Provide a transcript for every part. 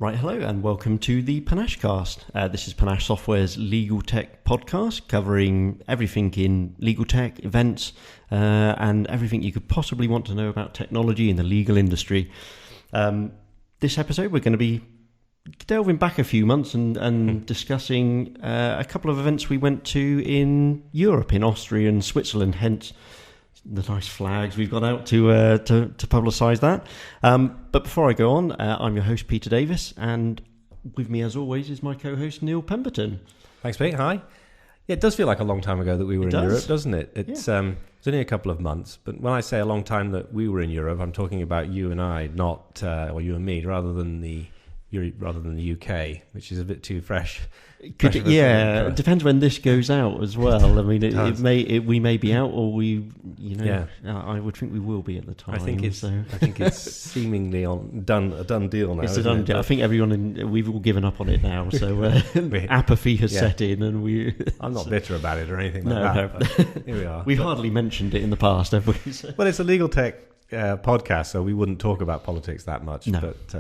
Right, hello and welcome to the Panachecast. This is Panache Software's legal tech podcast covering everything in legal tech, events, and everything you could possibly want to know about technology in the legal industry. This episode we're going to be delving back a few months and discussing a couple of events we went to in Europe, in Austria and Switzerland, hence the nice flags we've got out to publicise that. But before I go on, I'm your host, Peter Davis, and with me, as always, is my co-host, Neil Pemberton. Thanks, Pete. Hi. Yeah, it does feel like a long time ago that we were in Europe, doesn't it? It's only a couple of months, but when I say a long time that we were in Europe, I'm talking about you and I, not or you and me, rather than the UK, which is a bit too fresh. It depends when this goes out as well. I mean, we may be out, or I would think we will be at the time. I think it's seemingly a done deal now. It's a done deal. I think we've all given up on it now. So apathy has set in, and I'm not bitter about it or anything like that. But here we are. We've hardly mentioned it in the past, have we? Well, it's a legal tech podcast, so we wouldn't talk about politics that much. No. But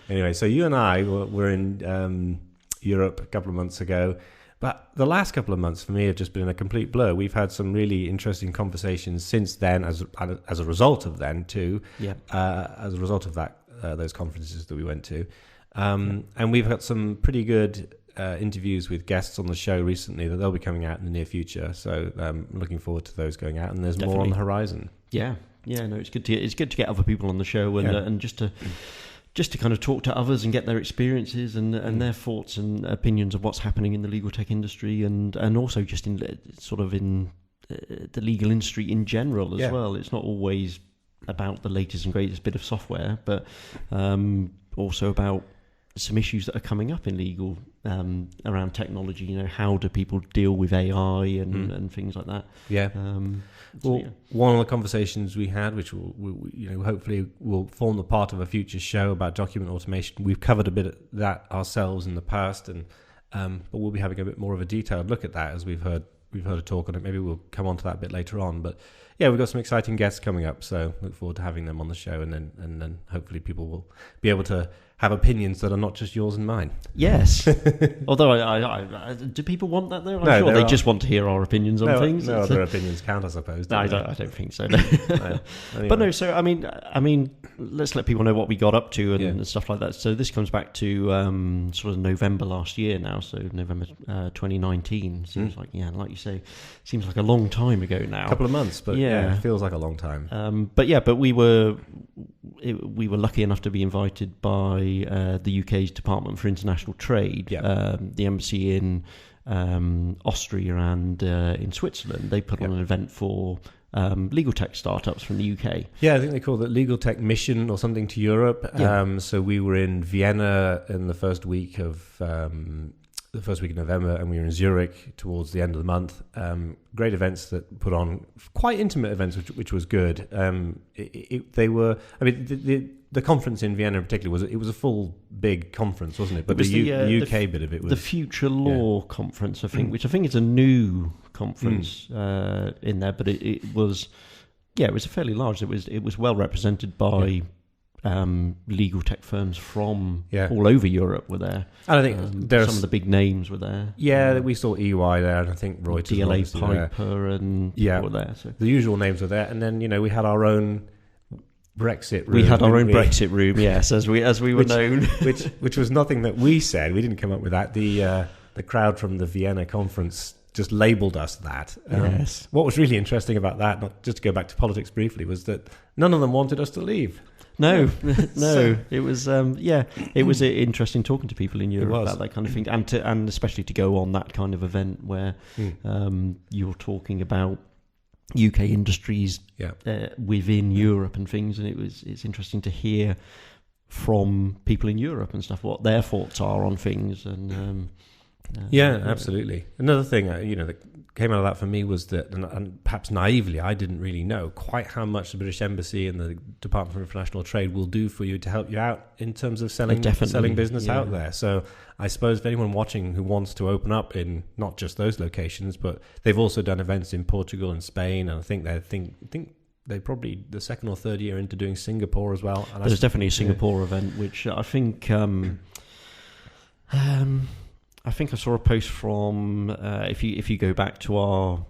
anyway, so you and I were in Europe a couple of months ago, but the last couple of months for me have just been a complete blur. We've had some really interesting conversations since then, as a result of then too. As a result of that, those conferences that we went to, and we've got some pretty good interviews with guests on the show recently that they'll be coming out in the near future. So I'm looking forward to those going out, and there's more on the horizon. Yeah, no, it's good to get other people on the show and just to kind of talk to others and get their experiences and their thoughts and opinions of what's happening in the legal tech industry and also just in the legal industry in general as well. It's not always about the latest and greatest bit of software, but also about some issues that are coming up in legal around technology. You know, how do people deal with AI and things like that? One of the conversations we had, which will hopefully will form the part of a future show about document automation. We've covered a bit of that ourselves in the past, and but we'll be having a bit more of a detailed look at that as we've heard a talk on it. Maybe we'll come on to that a bit later on. But yeah, we've got some exciting guests coming up, so look forward to having them on the show, and then hopefully people will be able to have opinions that are not just yours and mine. Yes. Although, I do people want that though? I'm sure they just want to hear our opinions on things. No other opinions count, I suppose. No, I don't think so. No. Anyway. But no, so I mean, let's let people know what we got up to and stuff like that. So this comes back to sort of November last year now. So November 2019 seems like you say, seems like a long time ago now. A couple of months, but it feels like a long time. But we were lucky enough to be invited by the UK's Department for International Trade, the embassy in Austria and in Switzerland. They put on an event for legal tech startups from the UK. Yeah, I think they call it LegalTech Mission or something to Europe. So we were in Vienna in the first week of November, and we were in Zurich towards the end of the month. Great events that put on quite intimate events, which was good. The conference in Vienna in particular was a full big conference, wasn't it? But the UK bit of it was the Future Law Conference, I think, which I think is a new conference in there, but it was a fairly large. It was well represented by legal tech firms from all over Europe were there. And I think some of the big names were there. Yeah, we saw EY there, and I think Reuters, DLA Piper, and were there. So the usual names were there, and then we had our own Brexit room. We had our own Brexit room, yes, as we were known. which was nothing that we said. We didn't come up with that. The crowd from the Vienna conference just labelled us that. Yes. What was really interesting about that, not just to go back to politics briefly, was that none of them wanted us to leave. No. It was it was interesting talking to people in Europe about that kind of thing, and especially to go on that kind of event where you're talking about UK industries within Europe and things, and it's interesting to hear from people in Europe and stuff what their thoughts are on things. And absolutely. Another thing that came out of that for me was that, and perhaps naively, I didn't really know quite how much the British Embassy and the Department for International Trade will do for you to help you out in terms of selling business out there. So I suppose if anyone watching who wants to open up in not just those locations, but they've also done events in Portugal and Spain, and I think they're probably the second or third year into doing Singapore as well. And there's definitely a Singapore event, which I think I saw a post from if you go back to our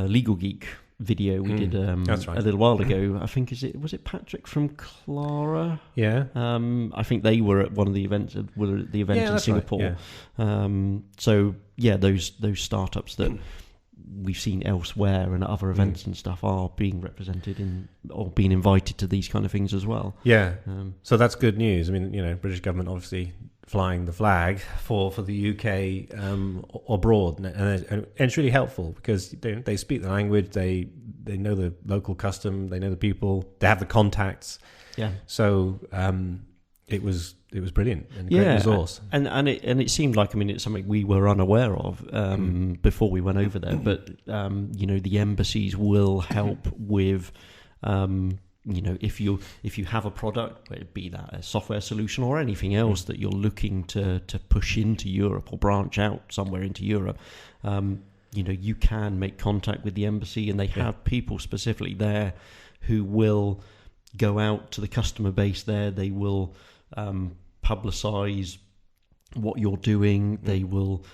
Legal Geek video we did that's right. a little while ago. I think was it Patrick from Clara? Yeah. I think they were at one of the events. Were at the event in Singapore. Right, yeah. So yeah, those startups that we've seen elsewhere and at other events and stuff are being represented in or being invited to these kind of things as well. Yeah. So that's good news. I mean, British government obviously flying the flag for the UK abroad, and it's really helpful because they speak the language, they know the local custom, they know the people, they have the contacts. Yeah. So it was brilliant and a great resource. And it seemed like it's something we were unaware of before we went over there. But the embassies will help with. If you have a product, whether it be that a software solution or anything else that you're looking to push into Europe or branch out somewhere into Europe, you can make contact with the embassy, and they have people specifically there who will go out to the customer base there. They will publicize what you're doing. They will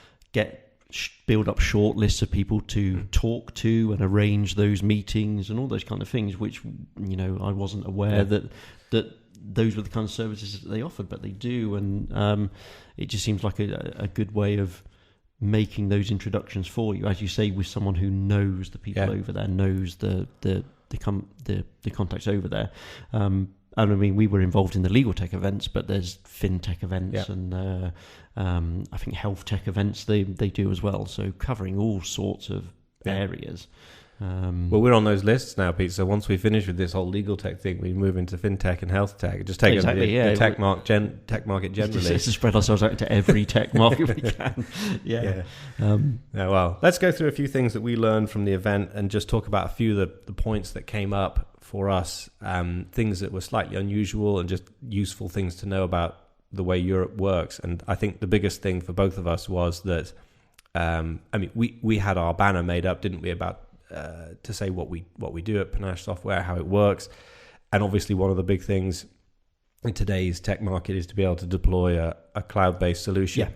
build up short lists of people to talk to and arrange those meetings and all those kind of things, which I wasn't aware that those were the kind of services that they offered, but they do, and it just seems like a good way of making those introductions for you, as you say, with someone who knows the people over there, knows the contacts over there. We were involved in the legal tech events, but there's fintech events and I think health tech events they do as well. So covering all sorts of areas. Well, we're on those lists now, Pete. So once we finish with this whole legal tech thing, we move into fintech and health tech. Just take the tech market generally. Just to spread ourselves out into every tech market we can. Well, let's go through a few things that we learned from the event and just talk about a few of the points that came up for us, things that were slightly unusual and just useful things to know about the way Europe works. And I think the biggest thing for both of us was that, we had our banner made up, didn't we, about to say what we do at Panache Software, how it works. And obviously one of the big things in today's tech market is to be able to deploy a cloud-based solution.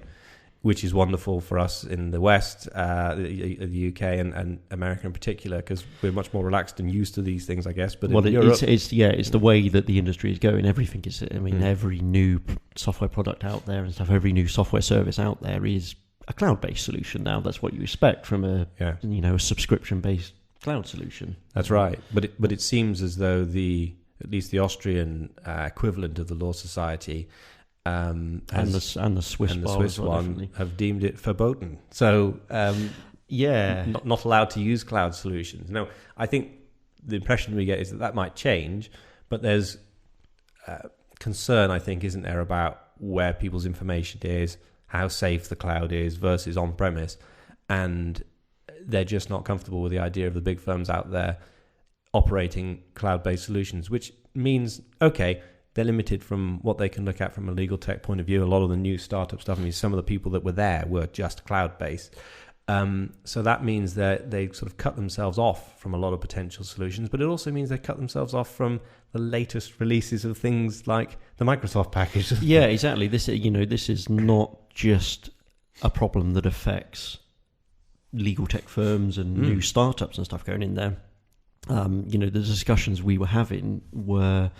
Which is wonderful for us in the West, the UK and America in particular, because we're much more relaxed and used to these things, I guess. But in Europe, it's the way that the industry is going. Everything is. Every new software product out there and stuff, every new software service out there is a cloud-based solution now. That's what you expect from a subscription-based cloud solution. That's right. But it seems as though at least the Austrian equivalent of the Law Society. And the Swiss one have deemed it verboten. So not allowed to use cloud solutions. Now, I think the impression we get is that might change, but there's concern, I think, isn't there, about where people's information is, how safe the cloud is versus on-premise, and they're just not comfortable with the idea of the big firms out there operating cloud-based solutions, which means, they're limited from what they can look at from a legal tech point of view. A lot of the new startup stuff, some of the people that were there were just cloud-based. So that means that they sort of cut themselves off from a lot of potential solutions, but it also means they cut themselves off from the latest releases of things like the Microsoft package. Yeah, exactly. This is not just a problem that affects legal tech firms and new startups and stuff going in there. The discussions we were having were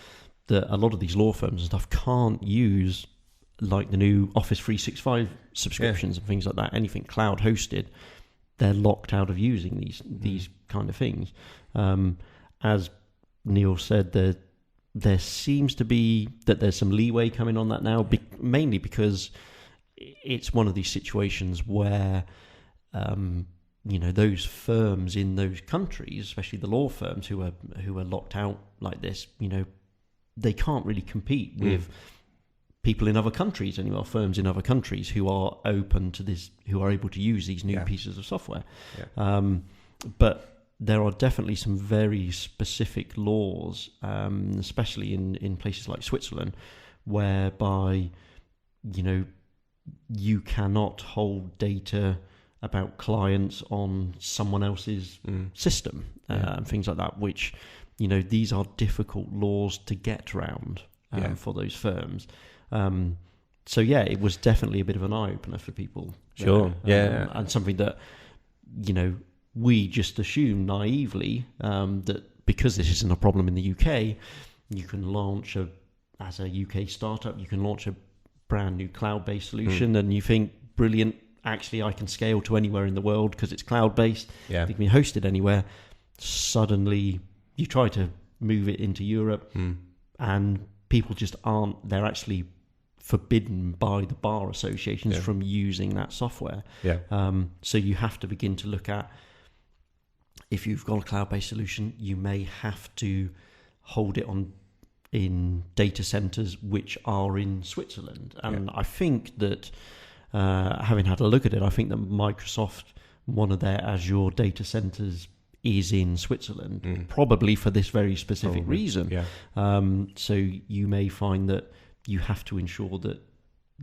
that a lot of these law firms and stuff can't use like the new Office 365 subscriptions and things like that, anything cloud hosted. They're locked out of using these kind of things. As Neil said, there seems to be that there's some leeway coming on that now, mainly because it's one of these situations where those firms in those countries, especially the law firms who are locked out like this, they can't really compete with people in other countries anymore, firms in other countries who are open to this, who are able to use these new pieces of software. But there are definitely some very specific laws, especially in places like Switzerland, whereby you cannot hold data about clients on someone else's system and things like that, which, these are difficult laws to get around for those firms. So it was definitely a bit of an eye-opener for people. Sure, and something that, we just assume naively that because this isn't a problem in the UK, you can launch as a UK startup, you can launch a brand new cloud-based solution, and you think, brilliant, actually I can scale to anywhere in the world because it's cloud-based, it can be hosted anywhere. Suddenly you try to move it into Europe and people just aren't, they're actually forbidden by the bar associations from using that software. So you have to begin to look at, if you've got a cloud-based solution, you may have to hold it in data centers which are in Switzerland. And I think that, having had a look at it, I think that Microsoft, one of their Azure data centers is in Switzerland, probably for this very specific reason. So you may find that you have to ensure that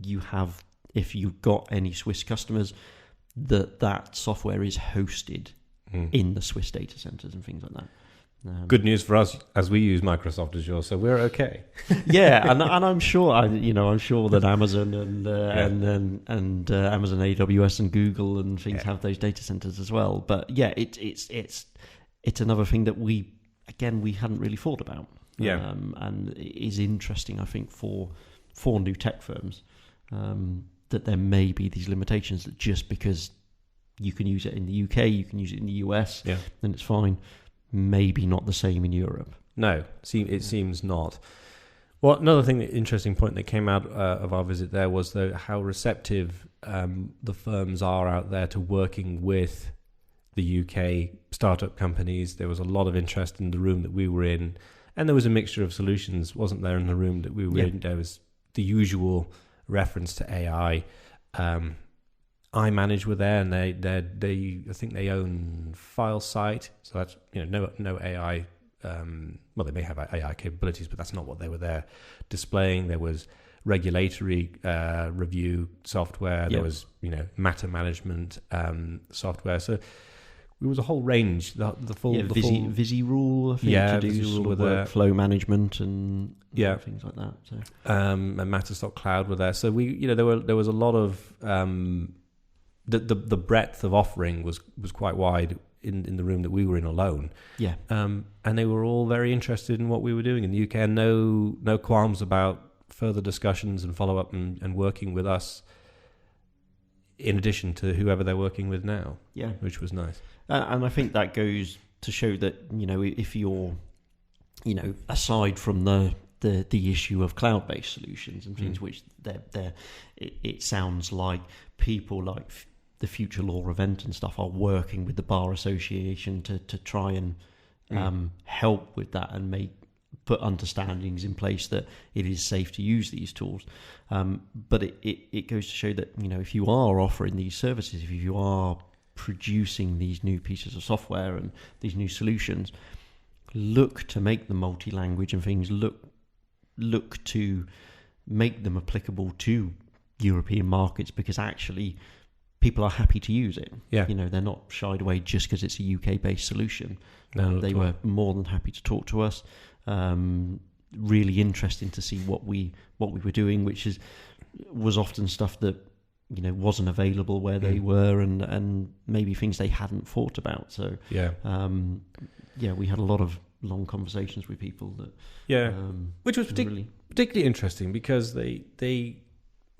you have, if you've got any Swiss customers, that software is hosted in the Swiss data centers and things like that. Good news for us, as we use Microsoft Azure, so we're okay. and I'm sure, I'm sure that Amazon and Amazon AWS and Google and things have those data centers as well. But it's another thing that we hadn't really thought about. And it is interesting, I think, for new tech firms, that there may be these limitations that just because you can use it in the UK, you can use it in the US, then it's fine. Maybe not the same in Europe. No, it seems not. Well, another interesting point that came out of our visit there was how receptive the firms are out there to working with the UK startup companies. There was a lot of interest in the room that we were in, and there was a mixture of solutions, wasn't there, in the room that we were in? There was the usual reference to AI. iManage were there, and they I think they own FileSite, so that's no AI. Well, they may have AI capabilities, but that's not what they were there displaying. There was regulatory review software. There was matter management software. So there was a whole range. The full VisiRule, I think, to do sort of workflow management and things like that. So and Matter.cloud were there. So there was a lot of the breadth of offering was quite wide in the room that we were in alone. And they were all very interested in what we were doing in the UK, and no qualms about further discussions and follow up and working with us in addition to whoever they're working with now. Which was nice. And I think that goes to show that if you're aside from the issue of cloud-based solutions and things, which it sounds like people like the Future Law event and stuff are working with the Bar Association to try and help with that and put understandings in place that it is safe to use these tools. But it goes to show that if you are offering these services, if you are producing these new pieces of software and these new solutions, look to make them multi-language and things. Look to make them applicable to European markets, because actually people are happy to use it. They're not shied away just because it's a UK-based solution. They were more than happy to talk to us. Really interesting to see what we were doing, which was often stuff that wasn't available where they were, and maybe things they hadn't thought about. So we had a lot of long conversations with people that which was particularly interesting, because they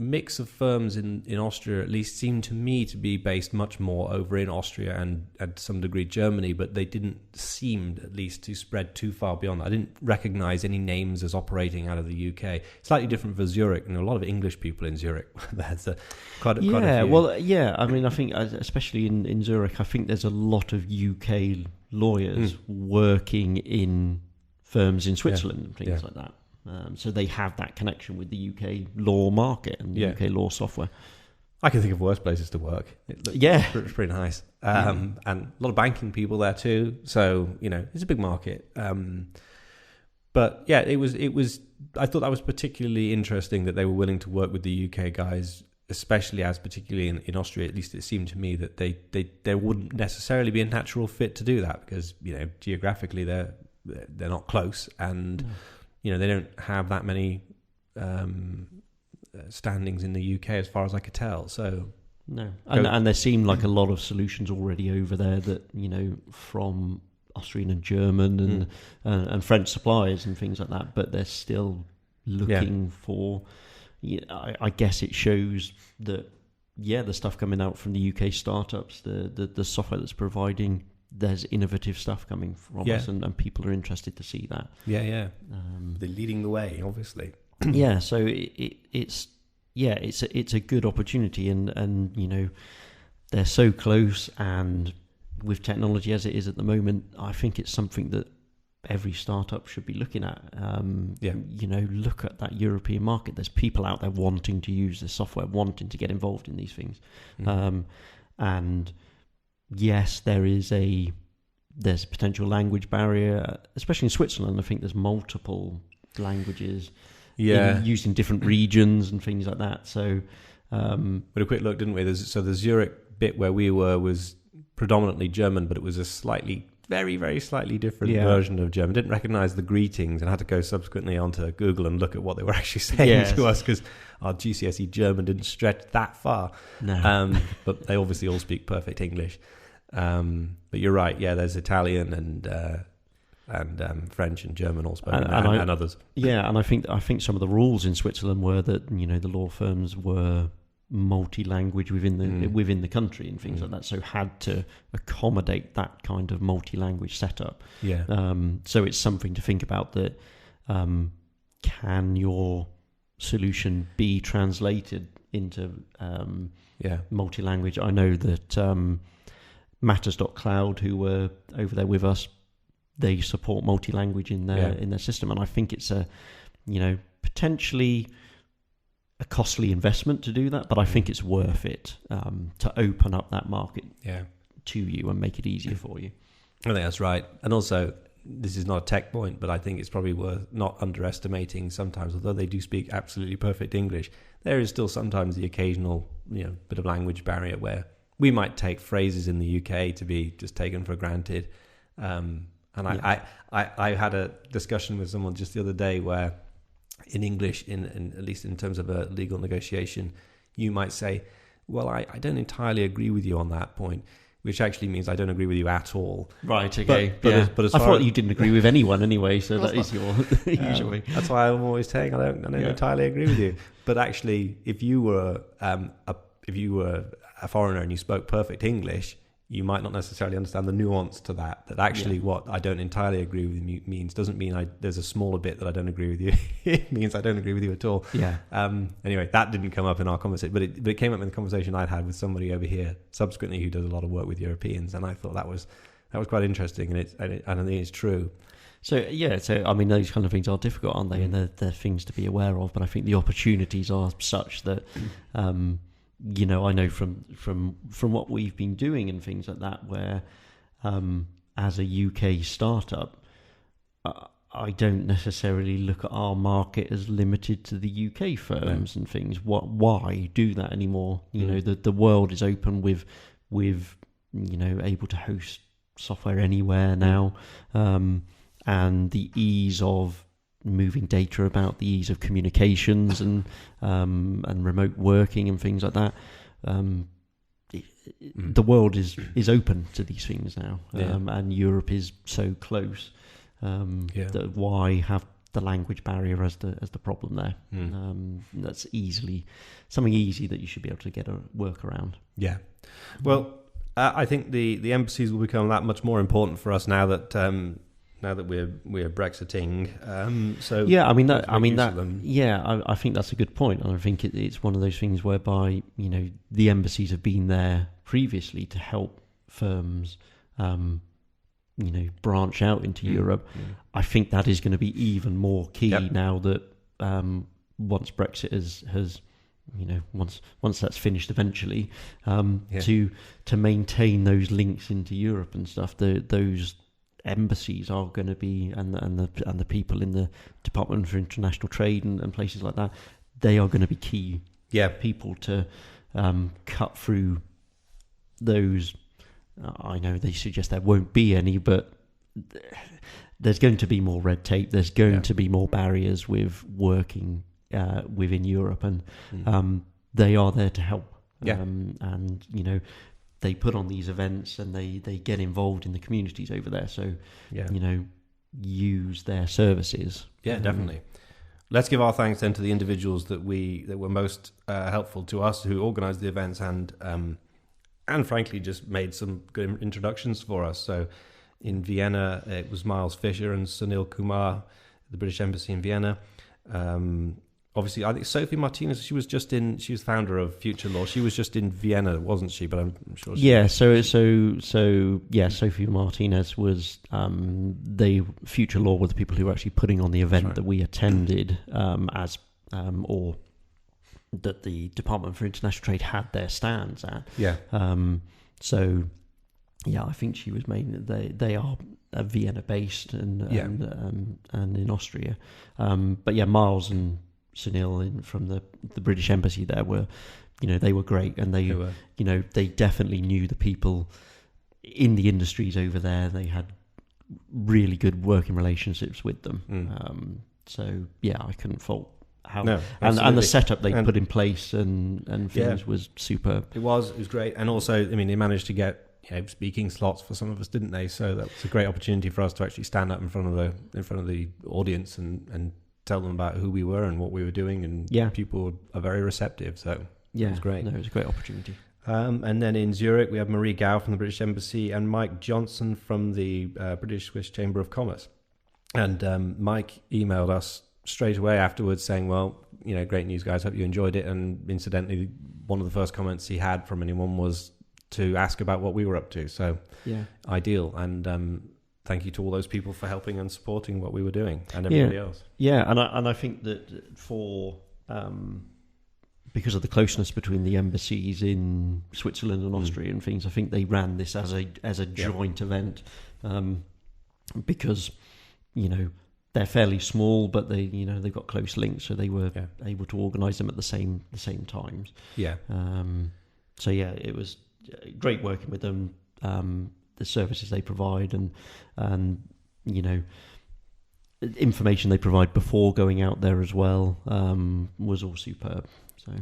mix of firms in Austria, at least, seemed to me to be based much more over in Austria and to some degree Germany, but they didn't seem, at least, to spread too far beyond that. I didn't recognise any names as operating out of the UK. Slightly different for Zurich. A lot of English people in Zurich. There's quite a few. I mean, I think especially in Zurich, I think there's a lot of UK lawyers working in firms in Switzerland and things like that. So they have that connection with the UK law market and the UK law software. I can think of worse places to work. It's pretty nice. And a lot of banking people there too. So, it's a big market. But yeah, it was. I thought that was particularly interesting that they were willing to work with the UK guys especially as particularly in Austria, at least it seemed to me that there wouldn't necessarily be a natural fit to do that because geographically they're not close and they don't have that many standings in the UK as far as I could tell. So no, and there seem like a lot of solutions already over there that from Austrian and German and French suppliers and things like that, but they're still looking for. I guess it shows that the stuff coming out from the UK startups, the software that's providing, there's innovative stuff coming from us, and people are interested to see that. They're leading the way, obviously. So it's a good opportunity, and they're so close, and with technology as it is at the moment, I think it's something that every startup should be looking at. Look at that European market. There's people out there wanting to use this software, wanting to get involved in these things. And yes, there's a potential language barrier, especially in Switzerland. I think there's multiple languages used in different regions and things like that. So, we had a quick look, didn't we? The Zurich bit where we were was predominantly German, but it was a very, very slightly different version of German. Didn't recognise the greetings and had to go subsequently onto Google and look at what they were actually saying to us because our GCSE German didn't stretch that far. No. But they obviously all speak perfect English. But you're right. Yeah, there's Italian and French and German all spoken, and others. Yeah, and I think some of the rules in Switzerland were that the law firms were multi-language within the country and things like that, so had to accommodate that kind of multi-language setup. So it's something to think about, that can your solution be translated into multi-language. I know that Matters.cloud, who were over there with us, they support multi-language in their system, and I think it's a potentially a costly investment to do that, but I think it's worth it to open up that market to you and make it easier for you. I think that's right. And also, this is not a tech point, but I think it's probably worth not underestimating sometimes, although they do speak absolutely perfect English, there is still sometimes the occasional bit of language barrier where we might take phrases in the UK to be just taken for granted. I had a discussion with someone just the other day where in English, in at least in terms of a legal negotiation, you might say, well, I don't entirely agree with you on that point, which actually means I don't agree with you at all. Right, okay. But as I far thought you didn't agree with anyone anyway, so that is your usually. That's why I'm always saying I don't entirely agree with you. But actually, if you were a foreigner and you spoke perfect English, you might not necessarily understand the nuance to that actually what I don't entirely agree with you means doesn't mean there's a smaller bit that I don't agree with you. It means I don't agree with you at all. Anyway, that didn't come up in our conversation, but it came up in the conversation I'd had with somebody over here subsequently who does a lot of work with Europeans, and I thought that was quite interesting, and I think it's true. So I mean, those kind of things are difficult, aren't they? And they're things to be aware of, but I think the opportunities are such that I know from what we've been doing and things like that, where as a UK startup, I don't necessarily look at our market as limited to the UK firms and things. Why do that anymore? The world is open with able to host software anywhere now, and the ease of moving data about, the ease of communications and remote working and things like that. The world is open to these things now, and Europe is so close. That why have the language barrier as the problem there? That's something easy that you should be able to get a workaround. Yeah. Well, I think the embassies will become that much more important for us now that we're Brexiting. I think that's a good point, and I think it's one of those things whereby the embassies have been there previously to help firms branch out into Europe. I think that is going to be even more key now that once Brexit has once that's finished eventually, to maintain those links into Europe and stuff. Those embassies are going to be, and the people in the Department for International Trade and places like that, they are going to be key people to cut through those. I know they suggest there won't be any, but there's going to be more red tape. There's going to be more barriers with working within Europe, and they are there to help. And they put on these events and they get involved in the communities over there. So use their services. Yeah, definitely. Let's give our thanks then to the individuals that were most helpful to us, who organised the events and frankly just made some good introductions for us. So in Vienna, it was Miles Fisher and Sunil Kumar, the British Embassy in Vienna. Obviously, I think Sophie Martinez, she was founder of Future Law. She was just in Vienna, wasn't she? But I'm sure Sophie Martinez was, Future Law were the people who were actually putting on the event that we attended, or that the Department for International Trade had their stands at. I think she was mainly, they are Vienna based and in Austria. But Miles and Sunil from the British Embassy there were, they were great, and they definitely knew the people in the industries over there. They had really good working relationships with them. I couldn't fault how and the setup they put in place and things was superb. It was great, and also they managed to get speaking slots for some of us, didn't they? So that was a great opportunity for us to actually stand up in front of the audience and tell them about who we were and what we were doing, and people are very receptive. So it was great. No, it was a great opportunity. And then in Zurich, we have Marie Gao from the British Embassy and Mike Johnson from the British Swiss Chamber of Commerce. And Mike emailed us straight away afterwards saying, well, great news, guys. Hope you enjoyed it. And incidentally, one of the first comments he had from anyone was to ask about what we were up to. So ideal. And thank you to all those people for helping and supporting what we were doing, and everybody else. Yeah, and I think that for because of the closeness between the embassies in Switzerland and Austria and things, I think they ran this as a joint event, because they're fairly small, but they've got close links, so they were able to organise them at the same times. It was great working with them. The services they provide and information they provide before going out there as well was all superb. So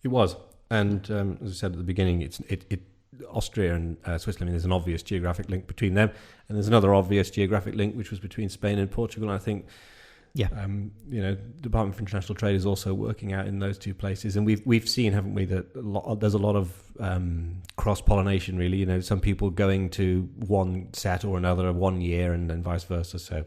it was, and as I said at the beginning, it Austria and Switzerland. There's an obvious geographic link between them, and there's another obvious geographic link which was between Spain and Portugal. And I think Department for International Trade is also working out in those two places, and we've seen, haven't we, that there's a lot of cross-pollination, really. Some people going to one set or another 1 year, and then vice versa. So,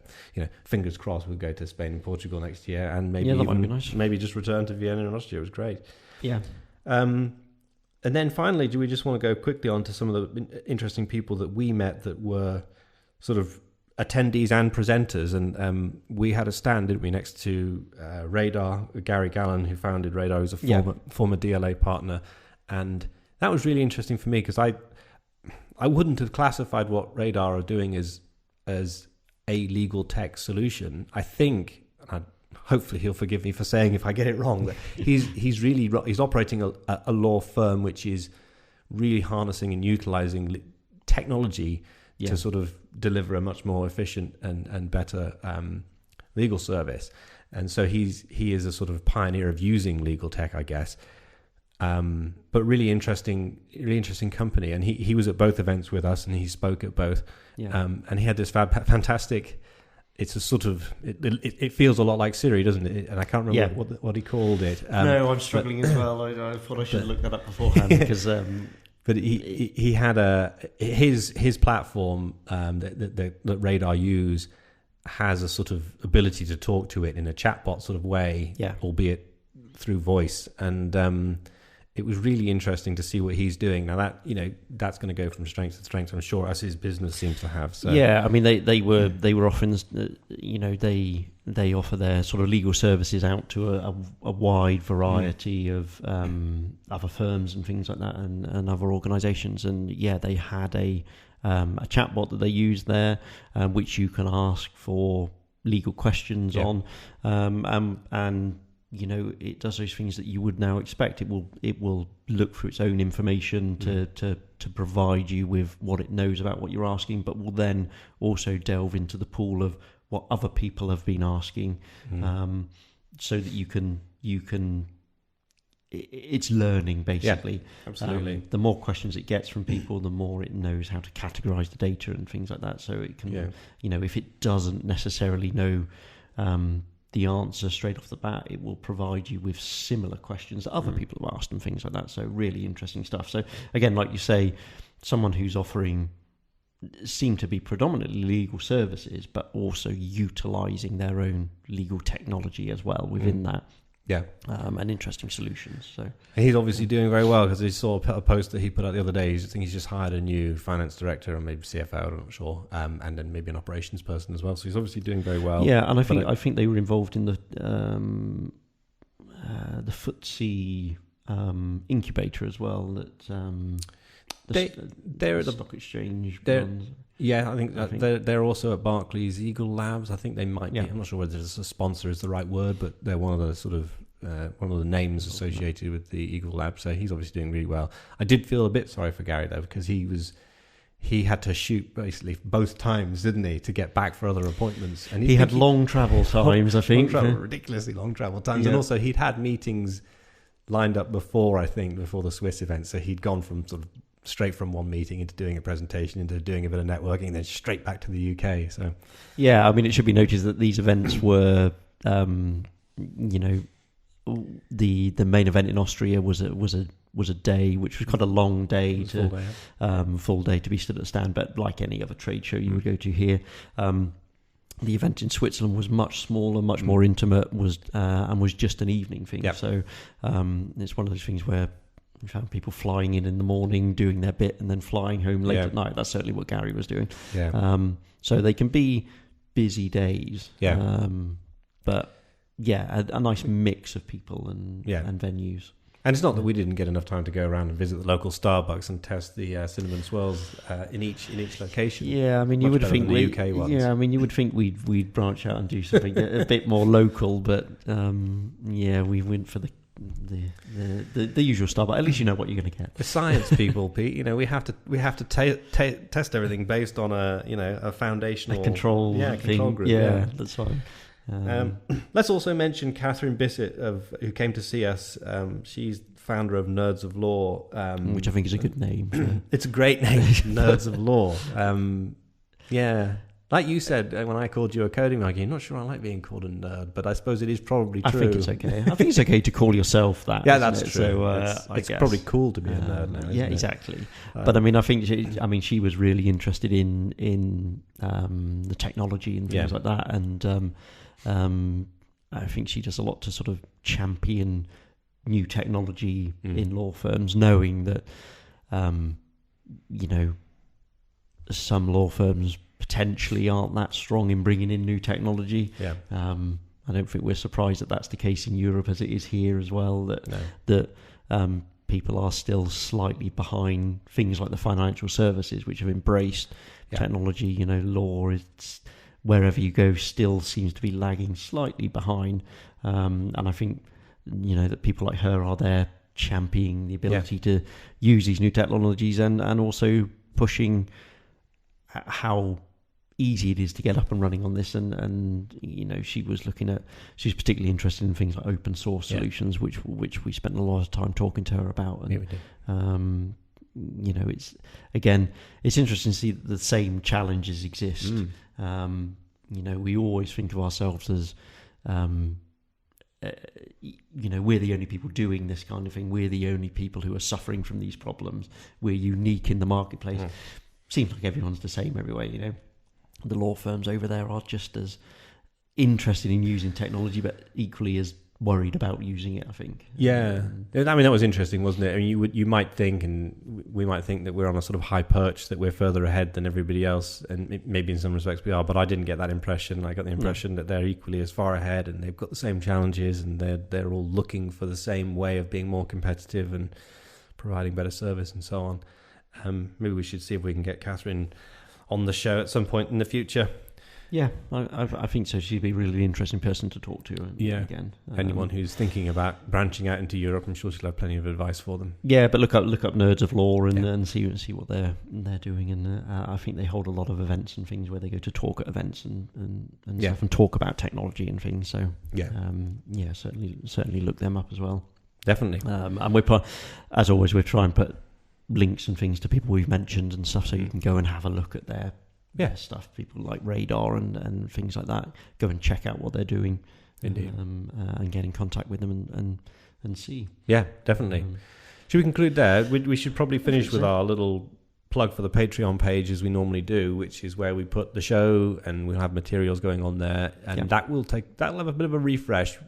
fingers crossed we'll go to Spain and Portugal next year, and maybe that might be nice. Maybe just return to Vienna and Austria. It was great. Yeah. And then finally, do we just want to go quickly on to some of the interesting people that we met that were sort of attendees and presenters? And we had a stand, didn't we, next to Radar, Gary Gallen, who founded Radar, who's a former DLA partner. And that was really interesting for me, because I wouldn't have classified what Radar are doing as a legal tech solution. I think, hopefully he'll forgive me for saying if I get it wrong, that he's operating a law firm which is really harnessing and utilizing technology to sort of deliver a much more efficient and better legal service. And so he is a sort of pioneer of using legal tech, I guess. But really interesting company. And he was at both events with us, and he spoke at both. And he had this fantastic. It's a sort of it feels a lot like Siri, doesn't it? And I can't remember what he called it. No, I'm struggling as well. I thought I should have looked that up beforehand because. But he had his platform that Radar use has a sort of ability to talk to it in a chatbot sort of way, albeit through voice, and it was really interesting to see what he's doing. Now that that's going to go from strength to strength, I'm sure, as his business seems to have. So they were offering, they offer their sort of legal services out to a wide variety of other firms and things like that, and other organisations. And they had a chatbot that they used there, which you can ask for legal questions on, and it does those things that you would now expect. It will look through its own information to provide you with what it knows about what you're asking, but will then also delve into the pool of what other people have been asking, so that you can. It's learning, basically. Yeah, absolutely. The more questions it gets from people, the more it knows how to categorize the data and things like that. So it can, if it doesn't necessarily know the answer straight off the bat, it will provide you with similar questions that other people have asked and things like that. So really interesting stuff. So again, like you say, someone who's offering seem to be predominantly legal services, but also utilizing their own legal technology as well within that. Yeah, and interesting solutions. So and he's obviously doing very well, because I saw a post that he put out the other day. I think he's just hired a new finance director, or maybe CFO, I'm not sure, and then maybe an operations person as well. So he's obviously doing very well. Yeah, and I think they were involved in the Footsie Incubator as well. That they're at the stock exchange. Yeah, I think they're also at Barclays Eagle Labs. I think they might be. I'm not sure whether it's a sponsor is the right word, but they're one of the sort of one of the names associated with the Eagle Lab. So he's obviously doing really well. I did feel a bit sorry for Gary though, because he had to shoot basically both times, didn't he, to get back for other appointments. And he had long travel times, I think. Ridiculously long travel times. And also he'd had meetings lined up before the Swiss event. So he'd gone from sort of straight from one meeting into doing a presentation, into doing a bit of networking, and then straight back to the UK. So yeah, I mean, it should be noticed that these events were, the main event in Austria was a day, which was quite a long day, full day to be stood at the stand, but like any other trade show you would go to here. The event in Switzerland was much smaller, much more intimate, and was just an evening thing. Yep. So it's one of those things where we found people flying in the morning, doing their bit, and then flying home late at night. That's certainly what Gary was doing. Yeah. So they can be busy days. Yeah. But yeah, a nice mix of people and venues. And it's not that we didn't get enough time to go around and visit the local Starbucks and test the cinnamon swirls in each location. Yeah, I mean, you would think the UK ones. Yeah, I mean, you would think we'd branch out and do something a bit more local, but we went for the usual Starbucks. At least you know what you're going to get. The science people, Pete. We have to test everything based on a foundational control group. Yeah, that's fine. Let's also mention Catherine Bissett, who came to see us. She's founder of Nerds of Law, which I think is a good name. So. It's a great name, Nerds of Law. Like you said, when I called you a coding monkey, I'm not sure I like being called a nerd, but I suppose it is probably true. I think it's okay. I think it's okay to call yourself that. Yeah, that's true. So, it's probably cool to be a nerd now, isn't it? Exactly. But I mean, I think she was really interested in the technology and things like that, and I think she does a lot to sort of champion new technology in law firms, knowing that some law firms potentially aren't that strong in bringing in new technology. Yeah. I don't think we're surprised that that's the case in Europe as it is here as well, that people are still slightly behind things like the financial services, which have embraced technology. Law is, wherever you go, still seems to be lagging slightly behind. And I think, that people like her are there championing the ability to use these new technologies and also pushing how easy it is to get up and running on this, and she was particularly interested in things like open source solutions, which we spent a lot of time talking to her about. And, we did. It's interesting to see that the same challenges exist. We always think of ourselves as we're the only people doing this kind of thing. We're the only people who are suffering from these problems. We're unique in the marketplace. Seems like everyone's the same everywhere, The law firms over there are just as interested in using technology, but equally as worried about using it, I think. Yeah. I mean, that was interesting, wasn't it? I mean, you might think, and we might think that we're on a sort of high perch, that we're further ahead than everybody else, and maybe in some respects we are, but I didn't get that impression. I got the impression that they're equally as far ahead, and they've got the same challenges, and they're all looking for the same way of being more competitive and providing better service and so on. Maybe we should see if we can get Catherine on the show at some point in the future. Yeah, I think so. She'd be a really interesting person to talk to. Again, anyone who's thinking about branching out into Europe, I'm sure she'll have plenty of advice for them. Yeah, but look up Nerds of Law and see what they're doing. And I think they hold a lot of events and things where they go to talk at events and stuff and talk about technology and things. So certainly look them up as well. Definitely. And as always, we're trying to put links and things to people we've mentioned and stuff, so you can go and have a look at their stuff. People like Radar and things like that. Go and check out what they're doing. Indeed. And get in contact with them and see. Yeah, definitely. Should we conclude there? We should probably finish with our little plug for the Patreon page, as we normally do, which is where we put the show and we'll have materials going on there, and that'll have a bit of a refresh.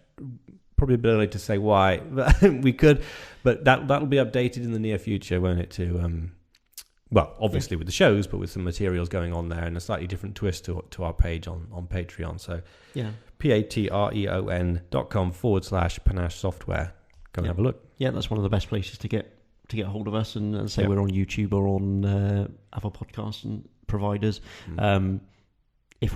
Probably a bit early to say why, but we could, but that'll be updated in the near future, won't it? To obviously with the shows, but with some materials going on there and a slightly different twist to our page on Patreon. So patreon.com/Panache Software. Go and have a look. Yeah, that's one of the best places to get hold of us, and say we're on YouTube or on other podcasts and providers. If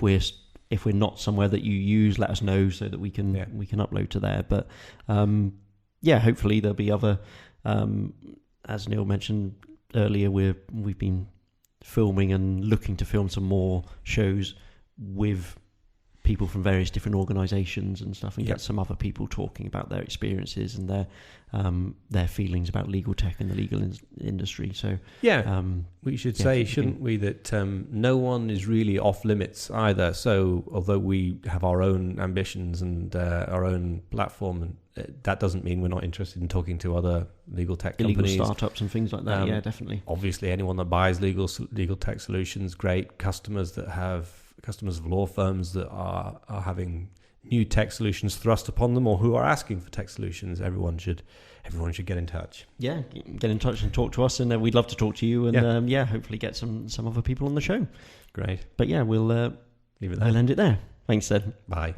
we're not somewhere that you use, let us know so that we can upload to there. But hopefully there'll be other. As Neil mentioned earlier, we've been filming and looking to film some more shows with people from various different organisations and stuff, and get some other people talking about their experiences and their feelings about legal tech and the legal industry. So we should say, shouldn't we, that no one is really off limits either. So although we have our own ambitions and our own platform, and that doesn't mean we're not interested in talking to other legal tech companies, illegal startups and things like that. Definitely. Obviously, anyone that buys legal tech solutions, great. Customers of law firms that are having new tech solutions thrust upon them, or who are asking for tech solutions. Everyone should get in touch. Yeah, get in touch and talk to us, and we'd love to talk to you, and hopefully get some other people on the show. Great. But we'll leave it there. I'll end it there. Thanks, Ed. Bye.